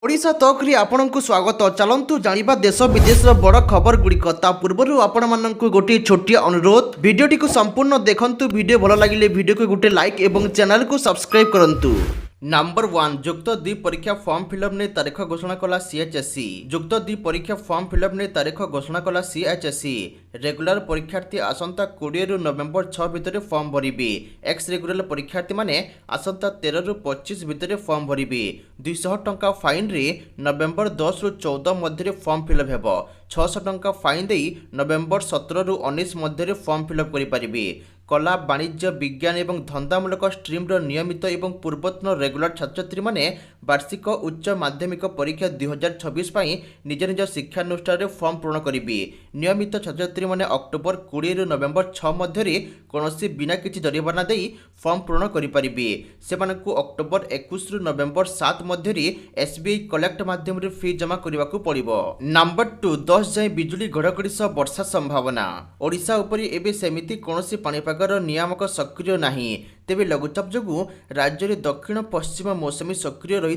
ओडिशा तकरे आपणको स्वागत। चलतु जानिबा देश विदेशर बड़ खबर गुड़िक। ता पूर्व आपको गोटे छोटिया अनुरोध, भिडियोटी को संपूर्ण देखंतु। भिडियो भल लगिले भिडियो को गोटे लाइक एवं चैनल को सब्सक्राइब करंतु। नंबर 1 जुक्त 2 परीक्षा फॉर्म फिलअप ने तारीख घोषणा कला सीएचएससी। जुक्त 2 परीक्षा फॉर्म फिलअप ने तारीख घोषणा कला सीएचएससी। रेगुलर परीक्षार्थी आसंता 20 रु नवेम्बर 6 भितर फॉर्म भरिबे। एक्स रेगुलर परीक्षार्थी माने आसंता 13 रु 25 भितर फॉर्म भरिबे। 200 टंका फाइन रे नवेम्बर 10 रु 14 मध्य फॉर्म फिलअप हेबो। 600 टंका फाइन देई नवेम्बर 17 रु 19 मध्य फॉर्म फिलअप करि परिबे। कला वाणिज्य विज्ञान एवं धंदामूलक स्ट्रीम्र नियमित एवं पूर्वतन रेगुलर छात्रछात्री माने वार्षिक उच्च माध्यमिक परीक्षा 2026 पाई निज निज शिक्षानुष्ठान फॉर्म पूरण करेंगे। नियमित छात्रछात्री माने अक्टोबर 20 रु नवेम्बर 6 मध्य कौनसी बिना किसी जरिमाना दे फॉर्म पूरण करेंगे। सेमानकु अक्टोबर 21 रु नवेम्बर 7 मध्य एसबीआई कलेक्ट माध्यम फी जमा करने को पड़िबो। नंबर 2 10 जाए बिजुली घड़घड़ी सह वर्षा संभावना। ओडिशा उपरि एबे सेमिति कौनसी पाणीपाग नियामक सक्रिय नहीं। तेबे लघुचाप जो राज्य में दक्षिण पश्चिम मौसमी सक्रिय रही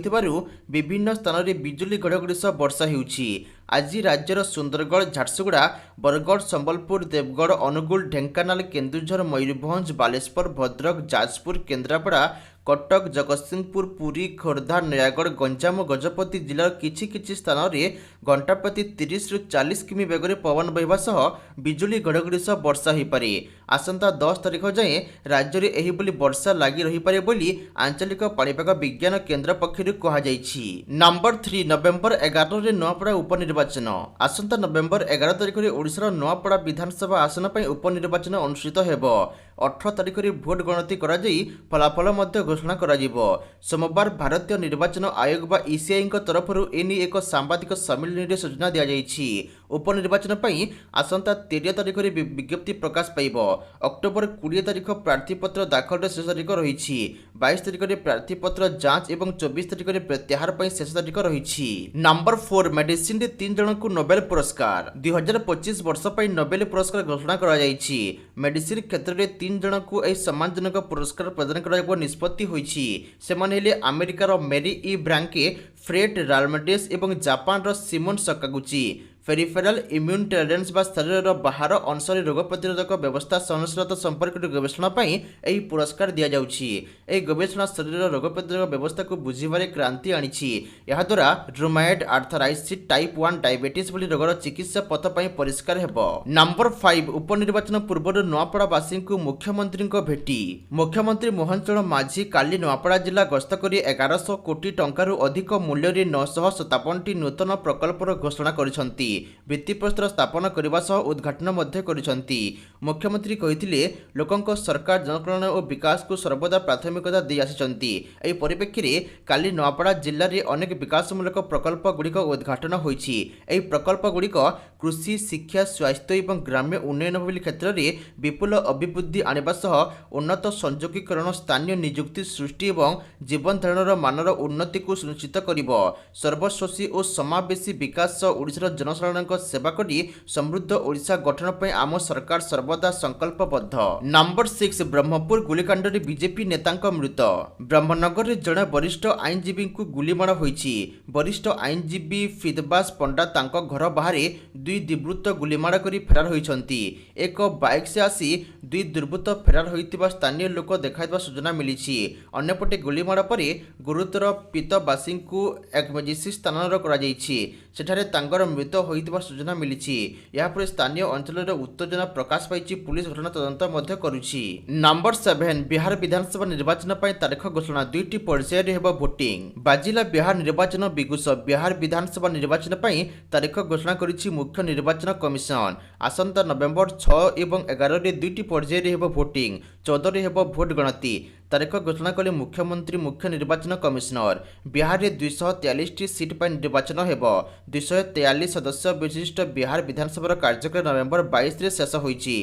विभिन्न स्थान में बिजुली घड़घड़ी सह वर्षा होउछि। आज राज्यर सुंदरगढ़, झारसुगुड़ा, बरगढ़, संबलपुर, देवगढ़, अनुगुल, ढेंकानाल, केन्दुझर, मयूरभंज, बालेश्वर, भद्रक, जाजपुर, केन्द्रापड़ा, कटक, जगतसिंहपुर, पुरी, खोर्धा, नयागढ़, गंजाम, गजपति जिलार किछि स्थान में घंटा प्रति 30 रु 40 किमी बेगर पवन बहिबा सह बिजुली घड़घड़ी सह वर्षा हो पारे। आसंता 10 तारिख जाए राज्य में एहिभली वर्षा लगी रही पारे बोली आंचलिक पाणीपाग विज्ञान केन्द्र पक्षरु कहाଯାଇଛି। नंबर 3 नवेम्बर 11 रे नुआपड़ा उपनिर्वाचन। आसंता नवेम्बर 11 तारिख रे ओडिशार नुआपड़ा विधानसभा आसन पर उपनिर्वाचन अनुष्ठित हेबो। 18 तारिख रे भोट गणति करा जाई फलाफल मध्य घोषणा करा जिवो। सोमवार भारतीय निर्वाचन आयोग बा ईसीआई तरफ एनी एक सांबादिक सम्मेलन में सूचना दिया जाइछि। उपनिर्वाचन पई आसंता 13 तारिख रे विज्ञप्ति प्रकाश पाइबो। अक्टोबर 20 तारिख प्रार्थीपत्र दाखल शेष तारिख रही। 22 तारिख रे प्रार्थीपत्र जांच एवं 24 तारिख रे प्रत्याहार पई शेष तारिख रही। नंबर 4 मेडिसिन रे 3 जन को नोबेल पुरस्कार। 2025 वर्ष पई नोबेल पुरस्कार घोषणा करा जाइछि। मेडिसिन क्षेत्र में 3 जन को एही सम्मानजनक पुरस्कार प्रदान करा निष्पत्ति होइछि। सेमाने हेले अमेरिकार मेरी ई ब्रांके, फ्रेड राल्मेडेस एवं जापान रो सिमोन सकागुची। फेरिफेराल इम्यून टॉलरेंस बा शरीर बाहर अंशरे रोग प्रतिरोधक व्यवस्था सहनशीलता संपर्क गवेषणा पई एही पुरस्कार दिया जाउछि। एही गवेषणा शरीर रोग प्रतिरोधक व्यवस्था को बुझिबारे क्रांति आनिछि। एहा द्वारा रूमाटॉइड आर्थराइटिस, टाइप 1 डायबिटीज भली रोगर चिकित्सा पथ पई परिष्कार हेबो। नंबर 5 उपनिर्वाचन पूर्व नुआपड़ावासी को मुख्यमंत्री को भेटी। मुख्यमंत्री मोहन चरण माझी काली नुआपड़ा जिला गस्त करी 1100 कोटी टंकारु अधिक मूल्य रे 957 टी नूतन प्रकल्पर घोषणा करिसंती। भित्तिप्रस्तर स्थापन करने सह उद्घाटन मध्य करिसंती। मुख्यमंत्री कहिथिले लोकंक सरकार जनकल्याण और विकास को सर्वदा प्राथमिकता दे आसिचंती। एही परिप्रेक्षी रे काली नुआपड़ा जिल्ला रे अनेक विकासमूलक प्रकल्प गुड़िक उद्घाटन होइछि। एही प्रकल्प गुड़िक कृषि, शिक्षा, स्वास्थ्य एवं ग्राम्य उन्नयन भली क्षेत्र में विपुल अभिवृद्धि आनिबा सह उन्नत संयोगीकरण, स्थानीय नियुक्ति सृष्टि एवं जीवन धारणर मानर उन्नति को सुनिश्चित करिबो। सर्वस्वशी और समावेशी विकास सह ओडिशार जनसाधारणक सेवा करी समृद्ध ओडिशा गठन पर आम सरकार सर्वदा संकल्पबद्ध। नंबर 6 ब्रह्मपुर गुलिकांड रे बीजेपी नेतांक मृत। ब्रह्मनगर रे जड़े वरिष्ठ आईनजीवी को गुलीमाड़ होइछि। वरिष्ठ आईनजीवी फिदबास पंडा तांक घर बाहर 2 दुर्बृत्त गुलीमाड़ करी फेरार होइछंती। एक बाइक से आसी 2 दुर्बृत्त फेरार होइतिबा स्थानीय लोक देखाइबा सूचना मिलिछि। अन्यपटे गुलीमाड़ पर गुरुतर पीतबासी को एकमेजिसी स्थानांतर करा जाइछि। सेठारे तांकर मृत होइतिबा सूचना मिलिछि। या पर स्थानीय अंचल रे उत्तेजना प्रकाश पाइछि। पुलिस घटना तदंत मध्य करुछि। नंबर 7 बिहार विधानसभा निर्वाचन पई तारीख घोषणा। 2टी पर्याय रे हेबो वोटिंग। बाजिला बिहार निर्वाचन बिगुस। बिहार विधानसभा निर्वाचन पई तारीख घोषणा करिछि मुख्य निर्वाचन कमिशन। आसंता नवेम्बर 6 एवं 11 रे 2टी पर्याय रे हेबो वोटिंग। 14 रे हेबो भोट गणति। तारीख घोषणा कले मुख्यमंत्री मुख्य निर्वाचन कमिशनर। बिहार में 243 टी सीट पर निर्वाचन हेबो। 243 सदस्य विशिष्ट बिहार विधानसभा कार्यकाल नवेम्बर 22 रे शेष होइछि।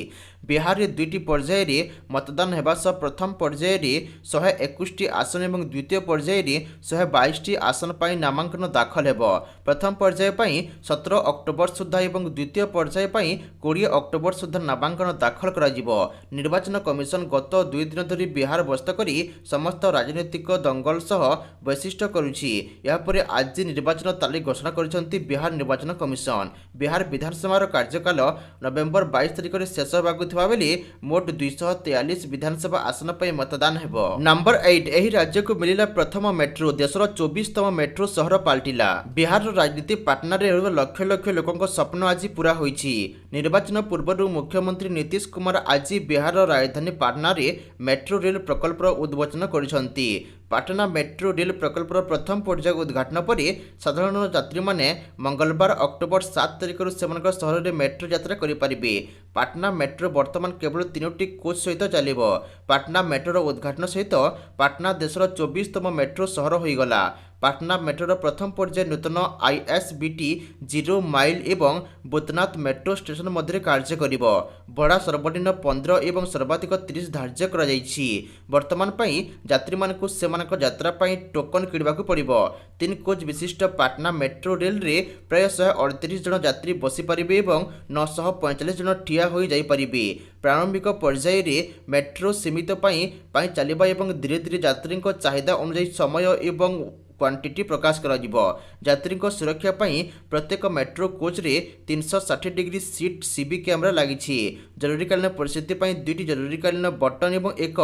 ବିହାରରେ 2ଟି ପର୍ଯ୍ୟାୟରେ ମତଦାନ ହେବା ସହ ପ୍ରଥମ ପର୍ଯ୍ୟାୟରେ 121ଟି ଆସନ ଏବଂ ଦ୍ୱିତୀୟ ପର୍ଯ୍ୟାୟରେ 122ଟି ଆସନ ପାଇଁ ନାମାଙ୍କନ ଦାଖଲ ହେବ। ପ୍ରଥମ ପର୍ଯ୍ୟାୟ ପାଇଁ 17 ଅକ୍ଟୋବର ସୁଦ୍ଧା ଏବଂ ଦ୍ୱିତୀୟ ପର୍ଯ୍ୟାୟ ପାଇଁ 20 ଅକ୍ଟୋବର ସୁଦ୍ଧା ନାମାଙ୍କନ ଦାଖଲ କରାଯିବ। ନିର୍ବାଚନ କମିଶନ ଗତ 2 ଦିନ ଧରି ବିହାର ଗସ୍ତ କରି ସମସ୍ତ ରାଜନୈତିକ ଦଙ୍ଗଲ ସହ ବୈଶିଷ୍ଟ୍ୟ କରୁଛି। ଏହାପରେ ଆଜି ନିର୍ବାଚନ ତାରିଖ ଘୋଷଣା କରିଛନ୍ତି ବିହାର ନିର୍ବାଚନ କମିଶନ। ବିହାର ବିଧାନସଭାର କାର୍ଯ୍ୟକାଳ ନଭେମ୍ବର 22 ତାରିଖରେ ଶେଷ ହେବାକୁ ଥିବା ବେଳେ ମୋଟ 243 ବିଧାନସଭା ଆସନ ପାଇଁ ମତଦାନ ହେବ। ନମ୍ବର 8 ଏହି ରାଜ୍ୟକୁ ମିଳିଲା ପ୍ରଥମ ମେଟ୍ରୋ। ଦେଶର 24ତମ ମେଟ୍ରୋ ସହର ପାଲଟିଲା। ବିହାରର ରାଜନୀତି ପାଟନାରେ ରହୁଥିବା ଲକ୍ଷ ଲକ୍ଷ ଲୋକଙ୍କ ସ୍ୱପ୍ନ ଆଜି ପୂରା ହୋଇଛି। ନିର୍ବାଚନ ପୂର୍ବରୁ ମୁଖ୍ୟମନ୍ତ୍ରୀ ନୀତିଶ କୁମାର ଆଜି ବିହାରର ରାଜଧାନୀ ପାଟନାରେ ମେଟ୍ରୋ ରେଲ ପ୍ରକଳ୍ପର ଉଦ୍ଘାଟନ କରିଛନ୍ତି। ପାଟନା ମେଟ୍ରୋ ରେଲ ପ୍ରକଳ୍ପର ପ୍ରଥମ ପର୍ଯ୍ୟାୟ ଉଦ୍ଘାଟନ ପରେ ସାଧାରଣ ଯାତ୍ରୀମାନେ ମଙ୍ଗଳବାର ଅକ୍ଟୋବର 7 ତାରିଖରୁ ସେମାନଙ୍କ ସହରରେ ମେଟ୍ରୋ ଯାତ୍ରା କରିପାରିବେ। ପାଟନା ମେଟ୍ରୋ ବର୍ତ୍ତମାନ କେବଳ 3ଟି କୋଚ୍ ସହିତ ଚାଲିବ। ପାଟନା ମେଟ୍ରୋର ଉଦ୍ଘାଟନ ସହିତ ପାଟନା ଦେଶର 24ତମ ମେଟ୍ରୋ ସହର ହୋଇଗଲା। ପାଟନା ମେଟ୍ରୋର ପ୍ରଥମ ପର୍ଯ୍ୟାୟ ନୂତନ ISBT 0 ମାଇଲ ଏବଂ ଭୂତନାଥ ମେଟ୍ରୋ ଷ୍ଟେସନ ମଧ୍ୟରେ କାର୍ଯ୍ୟ କରିବ। ଭଡ଼ା ସର୍ବନିମ୍ନ 15 ଏବଂ ସର୍ବାଧିକ 30 ଧାର୍ଯ୍ୟ କରାଯାଇଛି। ବର୍ତ୍ତମାନ ପାଇଁ ଯାତ୍ରୀମାନଙ୍କୁ ସେମାନଙ୍କ ଯାତ୍ରା ପାଇଁ ଟୋକନ କିଣିବାକୁ ପଡ଼ିବ। 3 କୋଚ୍ ବିଶିଷ୍ଟ ପାଟନା ମେଟ୍ରୋ ରେଲରେ ପ୍ରାୟ 138 ଜଣ ଯାତ୍ରୀ ବସିପାରିବେ ଏବଂ 945 ଜଣ ଠିଆ ହୋଇଯାଇପାରିବେ। ପ୍ରାରମ୍ଭିକ ପର୍ଯ୍ୟାୟରେ ମେଟ୍ରୋ ସୀମିତ ପାଇଁ ଚାଲିବା ଏବଂ ଧୀରେ ଧୀରେ ଯାତ୍ରୀଙ୍କ ଚାହିଦା ଅନୁଯାୟୀ ସମୟ ଏବଂ କ୍ୱାଣ୍ଟିଟି ପ୍ରକାଶ କରାଯିବ। ଯାତ୍ରୀଙ୍କ ସୁରକ୍ଷା ପାଇଁ ପ୍ରତ୍ୟେକ ମେଟ୍ରୋ କୋଚ୍ରେ 360 ଡିଗ୍ରୀ ସିଟ୍ CB କ୍ୟାମେରା ଲାଗିଛି। ଜରୁରୀକାଳୀନ ପରିସ୍ଥିତି ପାଇଁ 2ଟି ଜରୁରୀକାଳୀନ ବଟନ ଏବଂ ଏକ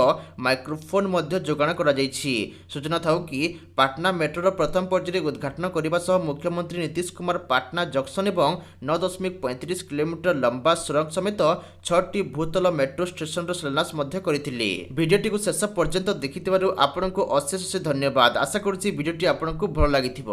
ମାଇକ୍ରୋଫୋନ୍ ମଧ୍ୟ ଯୋଗାଣ କରାଯାଇଛି। ସୂଚନା ଥାଉ କି ପାଟନା ମେଟ୍ରୋର ପ୍ରଥମ ପର୍ଯ୍ୟାୟରେ ଉଦ୍ଘାଟନ କରିବା ସହ ମୁଖ୍ୟମନ୍ତ୍ରୀ ନୀତିଶ କୁମାର ପାଟନା ଜଙ୍କସନ୍ ଏବଂ 9.35 କିଲୋମିଟର ଲମ୍ବା ସୁଡ଼ଙ୍ଗ ସମେତ 6ଟି ଭୂତଳ ମେଟ୍ରୋ ଷ୍ଟେସନର ଶିଳାନ୍ୟାସ ମଧ୍ୟ କରିଥିଲେ। ଭିଡ଼ିଓଟିକୁ ଶେଷ ପର୍ଯ୍ୟନ୍ତ ଦେଖିଥିବାରୁ ଆପଣଙ୍କୁ ଅଶେଷ ଧନ୍ୟବାଦ। ଆଶା କରୁଛି ଭିଡ଼ିଓଟି ଆପଣଙ୍କୁ ଭଲ ଲାଗିଥିବ।